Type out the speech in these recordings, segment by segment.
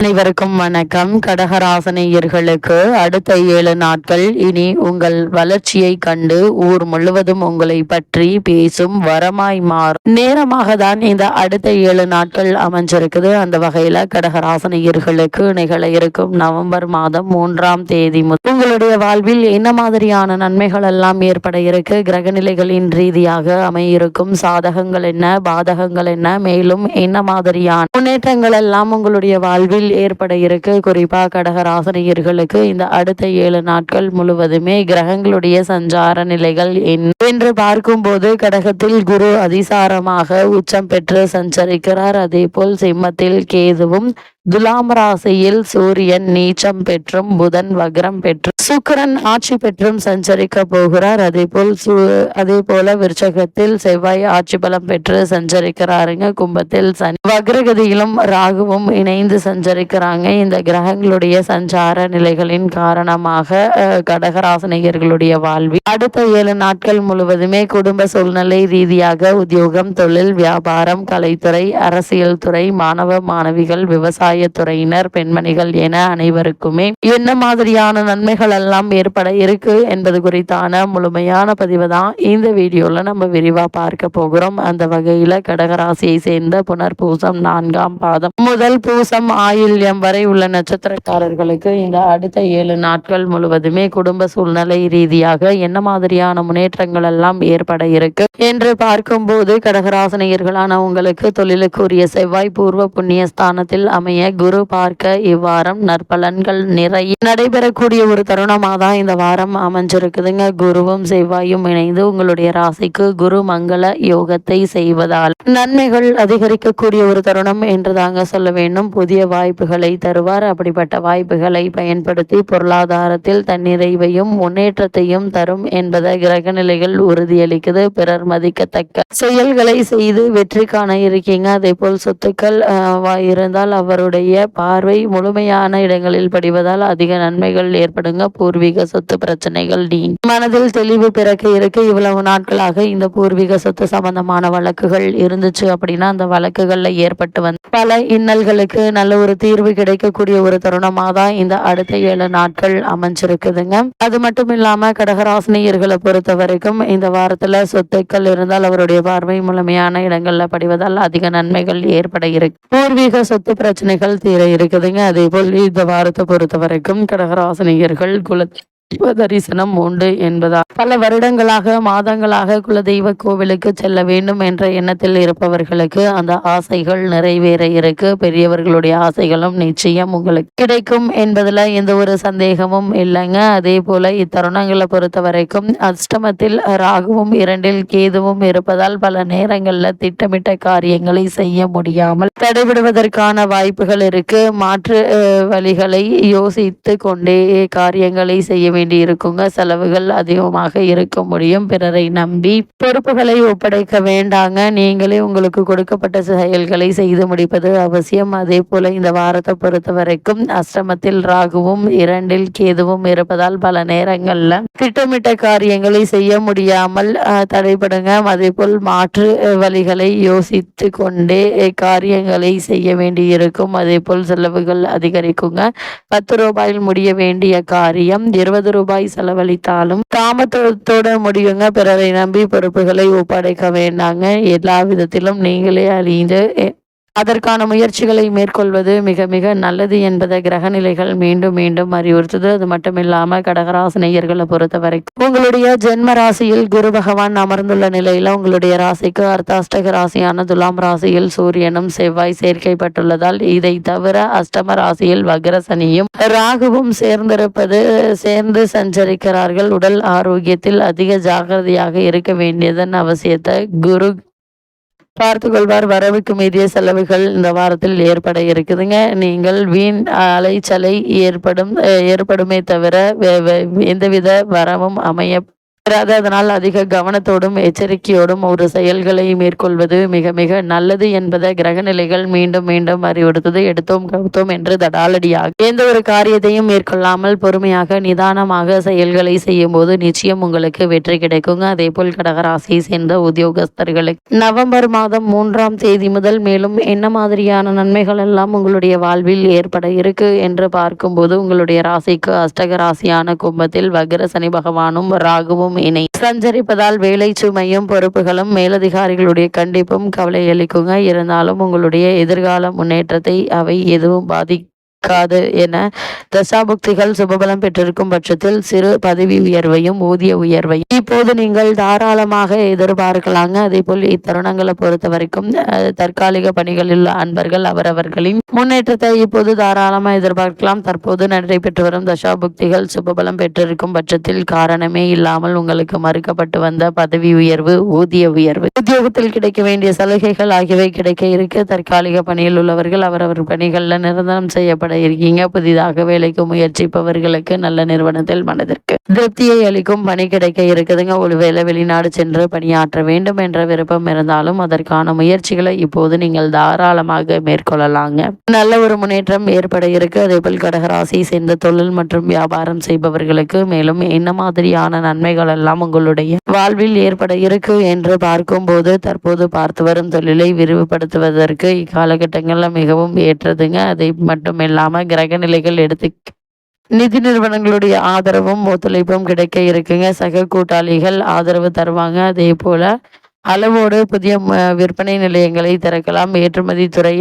அனைவருக்கும் வணக்கம். கடகராசனியர்களுக்கு அடுத்த 7 நாட்கள் இனி உங்கள் வளர்ச்சியை கண்டு ஊர் முழுவதும் உங்களை பற்றி பேசும் வரமாய் மாறும் நேரமாக தான் இந்த அடுத்த 7 நாட்கள் அமைஞ்சிருக்குது. அந்த வகையில கடகராசனியர்களுக்கு நிகழ இருக்கும் நவம்பர் மாதம் 3ஆம் தேதி முதல் உங்களுடைய வாழ்வில் என்ன மாதிரியான நன்மைகள் எல்லாம் ஏற்பட இருக்கு, கிரகநிலைகளின் ரீதியாக அமையிருக்கும் சாதகங்கள் என்ன, பாதகங்கள் என்ன, மேலும் என்ன மாதிரியான முன்னேற்றங்கள் எல்லாம் உங்களுடைய வாழ்வில் ஏற்பட இருக்கு. குறிப்பா கடகராசினியர்களுக்கு இந்த அடுத்த 7 நாட்கள் முழுவதுமே கிரகங்களுடைய சஞ்சார நிலைகள் என்று பார்க்கும்போது கடகத்தில் குரு அதிசாரமாக உச்சம் பெற்று சஞ்சரிக்கிறார். அதே போல் சிம்மத்தில் கேதுவும், துலாம் ராசியில் சூரியன் நீச்சம் பெற்றும் புதன் வக்ரம் பெற்றும் சுக்கிரன் ஆட்சி பெற்றும் சஞ்சரிக்க போகிறார். அதே போல விருச்சகத்தில் செவ்வாய் ஆட்சி பலம் பெற்று சஞ்சரிக்கிறாருங்க. கும்பத்தில் சனி வக்ரகதியிலும் ராகுவும் இணைந்து சஞ்சரிக்கிறாங்க. இந்த கிரகங்களுடைய சஞ்சார நிலைகளின் காரணமாக கடகராசினியர்களுடைய வாழ்வில் அடுத்த 7 நாட்கள் முழுவதுமே குடும்ப சூழ்நிலை ரீதியாக உத்தியோகம், தொழில், வியாபாரம், கலைத்துறை, அரசியல் துறை, மாணவ மாணவிகள், விவசாய துறையினர், பெண்மணிகள் என அனைவருக்குமே என்ன மாதிரியான நன்மைகள் எல்லாம் ஏற்பட இருக்கு என்பது குறித்தான முழுமையான பதிவு தான் இந்த வீடியோல நம்ம விரிவா பார்க்க போகிறோம். அந்த வகையில கடகராசியை சேர்ந்த புனர்பூசம் 4ஆம் பாதம் முதல் பூசம் ஆயில்யம் வரை உள்ள நட்சத்திரக்காரர்களுக்கு இந்த அடுத்த 7 நாட்கள் முழுவதுமே குடும்ப சூழ்நிலை ரீதியாக என்ன மாதிரியான முன்னேற்றங்கள் எல்லாம் ஏற்பட இருக்கு என்று பார்க்கும்போது கடகராசினியர்களான உங்களுக்கு தொழிலுக்குரிய செவ்வாய் பூர்வ புண்ணிய ஸ்தானத்தில் அமைய குரு பார்க்க இவ்வாரம் நற்பலன்கள் நிறைய நடைபெறக்கூடிய ஒரு தருணமாக தான் இந்த வாரம் அமைஞ்சிருக்குதுங்க. குருவும் செவ்வாயும் இணைந்து உங்களுடைய ராசிக்கு குரு மங்கள யோகத்தை செய்வதால் நன்மைகள் அதிகரிக்கக்கூடிய ஒரு தருணம் என்று தாங்க சொல்ல வேண்டும். புதிய வாய்ப்புகளை தருவார். அப்படிப்பட்ட வாய்ப்புகளை பயன்படுத்தி பொருளாதாரத்தில் தன்னிறைவையும் முன்னேற்றத்தையும் தரும் என்பதை கிரகநிலைகள் உறுதியளிக்குது. பிறர் மதிக்கத்தக்க செயல்களை செய்து வெற்றி காண இருக்கீங்க. அதே போல் சொத்துக்கள் இருந்தால் அவருடைய பார்வை முழுமையான இடங்களில் படிவதால் அதிக நன்மைகள் ஏற்படுங்க. பூர்வீக சொத்து பிரச்சனைகள் மனதில் தெளிவு பிறக்க இருக்கு. இவ்வளவு நாட்களாக இந்த பூர்வீக சொத்து சம்பந்தமான வழக்குகள் இருந்துச்சு அப்படின்னா அந்த வழக்குகள்ல ஏற்பட்டு வந்து பல இன்னல்களுக்கு நல்ல ஒரு தீர்வு கிடைக்கக்கூடிய ஒரு தருணமாக தான் இந்த அடுத்த 7 நாட்கள் அமைஞ்சிருக்குதுங்க. அது மட்டும் இல்லாம கடகராசினியர்களை பொறுத்த வரைக்கும் இந்த வாரத்துல சொத்துக்கள் இருந்தால் அவருடைய பார்வை முழுமையான இடங்கள்ல படிவதால் அதிக நன்மைகள் ஏற்பட இருக்கு. பூர்வீக சொத்து பிரச்சனைகள் தீர இருக்குதுங்க. அதே போல் இந்த வாரத்தை பொறுத்த வரைக்கும் கடகராசினியர்கள் தரிசனம் உண்டு என்பதால் பல வருடங்களாக மாதங்களாக குலதெய்வ கோவிலுக்கு செல்ல வேண்டும் என்ற எண்ணத்தில் இருப்பவர்களுக்கு அந்த ஆசைகள் நிறைவேற இருக்கு. பெரியவர்களுடைய ஆசைகளும் நிச்சயம் உங்களுக்கு கிடைக்கும் என்பதுல எந்த ஒரு சந்தேகமும் இல்லைங்க. அதே போல இத்தருணங்களை பொறுத்த வரைக்கும் அஷ்டமத்தில் ராகுவும் 2இல் கேதுவும் இருப்பதால் பல நேரங்கள்ல திட்டமிட்ட காரியங்களை செய்ய முடியாமல் தடைபடுவதற்கான வாய்ப்புகள் இருக்கு. மாற்று வழிகளை யோசித்து கொண்டே காரியங்களை செய்ய வேண்டி இருக்குங்க. செலவுகள் அதிகமாக இருக்க முடியும். பிறரை நம்பி பொறுப்புகளை ஒப்படைக்க வேண்டாங்க. நீங்களே உங்களுக்கு கொடுக்கப்பட்ட செயல்களை செய்து முடிப்பது அவசியம். அதே போல இந்த வாரத்தை பொறுத்த வரைக்கும் அஷ்டமத்தில் ராகுவும் 2இல் கேதுவும் இருப்பதால் பல நேரங்கள்ல திட்டமிட்ட காரியங்களை செய்ய முடியாமல் தடைபடுங்க. அதே போல் மாற்று வழிகளை யோசித்து கொண்டே காரியங்களை செய்ய வேண்டி இருக்கும். அதே போல் செலவுகள் அதிகரிக்குங்க. 10 ரூபாயில் முடிய வேண்டிய காரியம் 20 ரூபாய் செலவழித்தாலும் தாமதத்தோட முடியுங்க. பிறரை நம்பி பொறுப்புகளை ஒப்படைக்க வேண்டாங்க. எல்லா விதத்திலும் நீங்களே அழிந்து அதற்கான முயற்சிகளை மேற்கொள்வது மிக மிக நல்லது என்பதை கிரகநிலைகள் மீண்டும் மீண்டும் அறிவுறுத்துது. அது மட்டும் இல்லாம கடகராசினியர்களை பொறுத்த வரைக்கும் உங்களுடைய ஜென்ம ராசியில் குரு பகவான் அமர்ந்துள்ள நிலையில உங்களுடைய ராசிக்கு அர்த்தாஷ்டக ராசியான துலாம் ராசியில் சூரியனும் செவ்வாய் சேர்க்கைப்பட்டுள்ளதால் இதை தவிர அஷ்டம ராசியில் வக்ரசனியும் ராகுவும் சேர்ந்து சஞ்சரிக்கிறார்கள். உடல் ஆரோக்கியத்தில் அதிக ஜாகிரதையாக இருக்க வேண்டியதன் அவசியத்தை குரு பார்த்துக்கொள்வார். வரவுக்கு மீறிய செலவுகள் இந்த வாரத்தில் ஏற்பட இருக்குதுங்க. நீங்கள் வீண் அலைச்சலை ஏற்படுமே தவிர எந்தவித வரவும் அதனால் அதிக கவனத்தோடும் எச்சரிக்கையோடும் ஒரு செயல்களை மேற்கொள்வது மிக மிக நல்லது என்பதை கிரக நிலைகள் மீண்டும் மீண்டும் அறிவுறுத்தது. எடுத்தோம் கவுத்தோம் என்று தடாலடியாக எந்த ஒரு காரியத்தையும் மேற்கொள்ளாமல் பொறுமையாக நிதானமாக செயல்களை செய்யும் போது நிச்சயம் உங்களுக்கு வெற்றி கிடைக்குங்க. அதே போல் கடகராசியை சேர்ந்த உத்தியோகஸ்தர்களுக்கு நவம்பர் மாதம் 3ஆம் தேதி முதல் மேலும் என்ன மாதிரியான நன்மைகள் எல்லாம் உங்களுடைய வாழ்வில் ஏற்பட இருக்கு என்று பார்க்கும்போது, உங்களுடைய ராசிக்கு அஷ்டக ராசியான கும்பத்தில் வக்ர சனி பகவானும் ராகுவும் இணை சஞ்சரிப்பதால் வேலை சுமையும் பொறுப்புகளும் மேலதிகாரிகளுடைய கண்டிப்பும் கவலை அளிக்குங்க. இருந்தாலும் உங்களுடைய எதிர்கால முன்னேற்றத்தை அவை எதுவும் பாதிக்காது என தசாபுக்திகள் சுபபலம் பெற்றிருக்கும் பட்சத்தில் சிறு பதவி உயர்வையும் ஊதிய உயர்வையும் இப்போது நீங்கள் தாராளமாக எதிர்பார்க்கலாங்க. அதே போல் இத்தருணங்களை பொறுத்த வரைக்கும் தற்காலிக பணிகளில் அன்பர்கள் அவரவர்களின் முன்னேற்றத்தை இப்போது தாராளமாக எதிர்பார்க்கலாம். தற்போது நடைபெற்று வரும் தசாபுக்திகள் சுபபலம் பெற்றிருக்கும் பட்சத்தில் காரணமே இல்லாமல் உங்களுக்கு மறுக்கப்பட்டு வந்த பதவி உயர்வு, ஊதிய உயர்வு, உத்தியோகத்தில் கிடைக்க வேண்டிய சலுகைகள் ஆகியவை கிடைக்க இருக்கு. தற்காலிக பணியில் உள்ளவர்கள் அவரவர் பணிகளில் நிரந்தரம் செய்யப்பட இருக்கீங்க. புதிதாக வேலைக்கு முயற்சிப்பவர்களுக்கு நல்ல நிறுவனத்தில் மனதிற்கு திருப்தியை அளிக்கும் பணி கிடைக்க இருக்குதுங்க. ஒருவேளை வெளிநாடு சென்று பணியாற்ற வேண்டும் என்ற விருப்பம் இருந்தாலும் அதற்கான முயற்சிகளை இப்போது நீங்கள் தாராளமாக மேற்கொள்ளலாங்க. நல்ல ஒரு முன்னேற்றம் ஏற்பட இருக்கு. அதேபோல் கடகராசியை சேர்ந்த தொழில் மற்றும் வியாபாரம் செய்பவர்களுக்கு மேலும் என்ன மாதிரியான நன்மைகள் எல்லாம் உங்களுடைய வாழ்வில் ஏற்பட இருக்கு என்று பார்க்கும்போது, தற்போது பார்த்து வரும் தொழிலை விரிவுபடுத்துவதற்கு இக்காலகட்டங்களில் மிகவும் ஏற்றதுங்க. அதை மட்டும் இல்லாம கிரக நிலைகள் எடுத்து நிதி நிறுவனங்களுடைய ஆதரவும் ஒத்துழைப்பும் கிடைக்க இருக்குங்க. சக கூட்டாளிகள் ஆதரவு தருவாங்க. அதே போல அளவோடு புதிய விற்பனை நிலையங்களை திறக்கலாம். ஏற்றுமதி துறை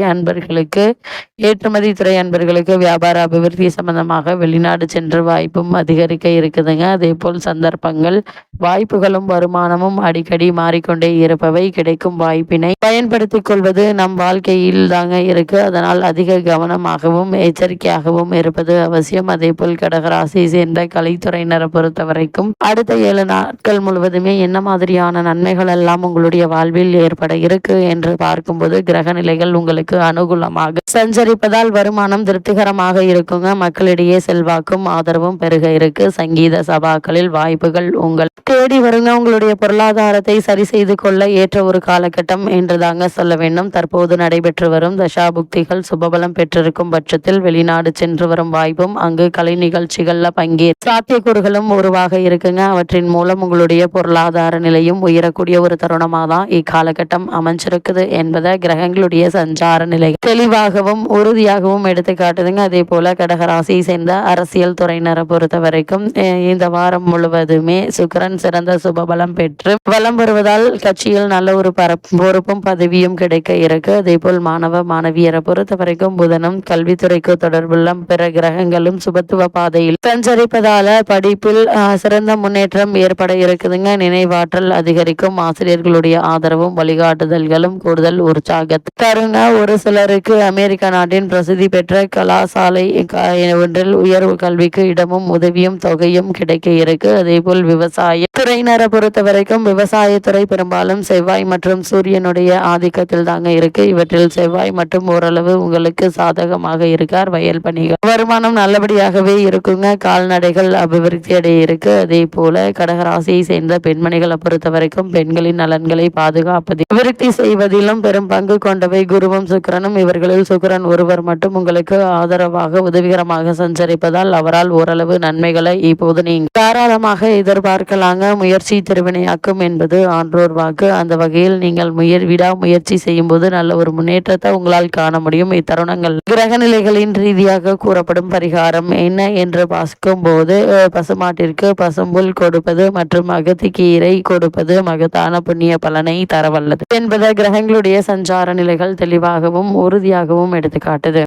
அன்பர்களுக்கு வியாபார அபிவிருத்தி சம்பந்தமாக வெளிநாடு சென்று வாய்ப்பும் அதிகரிக்க இருக்குதுங்க. அதே போல் சந்தர்ப்பங்கள், வாய்ப்புகளும் வருமானமும் அடிக்கடி மாறிக்கொண்டே இருப்பவை. கிடைக்கும் வாய்ப்பினை பயன்படுத்திக் கொள்வது நம் வாழ்க்கையில் தாங்க இருக்கு. அதனால் அதிக கவனமாகவும் எச்சரிக்கையாகவும் இருப்பது அவசியம். அதே போல் கடகராசியை சேர்ந்த கலைத்துறையினரை பொறுத்த வரைக்கும் அடுத்த 7 நாட்கள் முழுவதுமே என்ன மாதிரியான நன்மைகள் எல்லாம் உங்களுடைய வாழ்வில் ஏற்பட இருக்கு என்று பார்க்கும்போது, கிரக நிலைகள் உங்களுக்கு அனுகூலமாக சஞ்சரிப்பதால் வருமானம் திருப்திகரமாக இருக்குங்க. மக்களிடையே செல்வாக்கும் ஆதரவும் பெருக இருக்கு. சங்கீத சபாக்களில் வாய்ப்புகள் உங்கள் தேடி வருங்க. உங்களுடைய பொருளாதாரத்தை சரி செய்து கொள்ள ஏற்ற ஒரு காலகட்டம் என்று தாங்க சொல்ல வேண்டும். தற்போது நடைபெற்று வரும் தசாபுக்திகள் சுபபலம் பெற்றிருக்கும் பட்சத்தில் வெளிநாடு சென்று வரும் வாய்ப்பும் அங்கு கலை நிகழ்ச்சிகள்ல சாத்தியக்கூறுகளும் உருவாக இருக்குங்க. அவற்றின் மூலம் உங்களுடைய பொருளாதார நிலையும் உயரக்கூடிய ஒரு தருணமாக தான் இக்காலகட்டம் அமைஞ்சிருக்குது என்பதை கிரகங்களுடைய சஞ்சார நிலை தெளிவாகவும் உறுதியாகவும் எடுத்து காட்டுதுங்க. அதே போல கடகராசியை சேர்ந்த அரசியல் துறையினரை பொறுத்த வரைக்கும் இந்த வாரம் முழுவதுமே சுக்கிரன் சிறந்த சுபபலம் பெற்று வலம் வருவதால் கட்சியில் நல்ல ஒரு பொறுப்பும் பதவியும் கிடைக்க இருக்கு. அதே போல் மாணவ மாணவியரை பொறுத்த வரைக்கும் புதனும் கல்வித்துறைக்கு தொடர்புள்ள பிற கிரகங்களும் சுபத்துவ பாதையில் சஞ்சரிப்பதால படிப்பில் சிறந்த முன்னேற்றம் ஏற்பட இருக்குதுங்க. நினைவாற்றல் அதிகரிக்கும். ஆசிரியர்களுடைய ஆதரவும் வழிகாட்டுதல்களும் கூடுதல் உற்சாகத்தை தருங்க. ஒரு சிலருக்கு அமெரிக்க நாட்டின் பிரசித்தி பெற்ற கலாசாலை ஒன்றில் உயர்வு கல்விக்கு இடமும் உதவியும் தொகையும் கிடைக்க இருக்கு. அதே போல் விவசாய துறையினரை பொறுத்த வரைக்கும் விவசாயத்துறை பெரும்பாலும் செவ்வாய் மற்றும் சூரியனுடைய ஆதிக்கத்தில் தாங்க இருக்கு. இவற்றில் செவ்வாய் மற்றும் ஓரளவு உங்களுக்கு சாதகமாக இருக்கார். வயல் பணிகள் வருமானம் நல்லபடியாகவே இருக்குங்க. கால்நடைகள் அபிவிருத்தி அடைய இருக்கு. அதே போல கடகராசியை சேர்ந்த பெண்மணிகளை பொறுத்த வரைக்கும் பெண்களின் நலன்களை பாதுகாப்பதில் அபிவிருத்தி செய்வதிலும் பெரும் பங்கு கொண்டவை குருவும் சுக்கிரனும். இவர்களில் சுக்கிரன் ஒருவர் மட்டும் உங்களுக்கு ஆதரவாக உதவிகரமாக சஞ்சரிப்பதால் அவரால் ஓரளவு நன்மைகளை இப்போது நீங்கள் தாராளமாக எதிர்பார்க்கலாங்க. முயற்சி திருவினையாக்கும் என்பது ஆன்றோர் வாக்கு. அந்த வகையில் நீங்கள் விடாமுயற்சி செய்யும் போது நல்ல ஒரு முன்னேற்றத்தை உங்களால் காண முடியும். இத்தருணங்கள் கிரக நிலைகளின் ரீதியாக கூறப்படும் பரிகாரம் என்ன என்று பார்க்கும் போது, பசுமாட்டிற்கு பசும்புல் கொடுப்பது மற்றும் அகத்திக்கீரை கொடுப்பது மகத்தான புண்ணிய பலனை தரவல்லது என்பதை கிரகங்களுடைய சஞ்சார நிலைகள் தெளிவாகவும் உறுதியாகவும் எடுத்துக்காட்டுது.